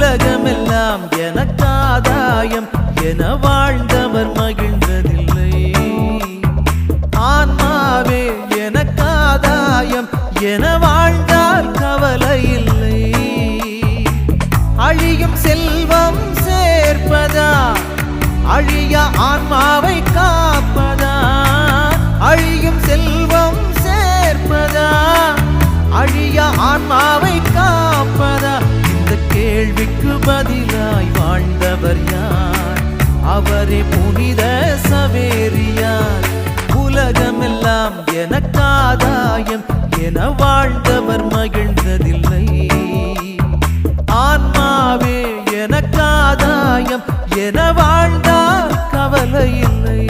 உலகமெல்லாம் எனக்காதாயம் என வாழ்ந்தவர் மகிழ்ந்ததில்லை. ஆன்மாவே எனக்காதாயம் என வாழ்ந்தால் கவலை இல்லை. அழியும் செல்வம் சேர்ப்பதா அழிய ஆன்மாவை காப்பதா? அழியும் செல்வம் சேர்ப்பதா அழிய ஆன்மாவை காப்பதா? இந்த கேள்விக்கு பதிலாய் வாழ்ந்தவர் யார்? அவரே புனித சவேரியார். உலகமெல்லாம் எனக்காதாயம் என வாழ்ந்தவர் மகிழ்ந்ததில்லை. ஆன்மாவே எனக்காதாயம் என வாழ்ந்தால் கவலை இல்லை.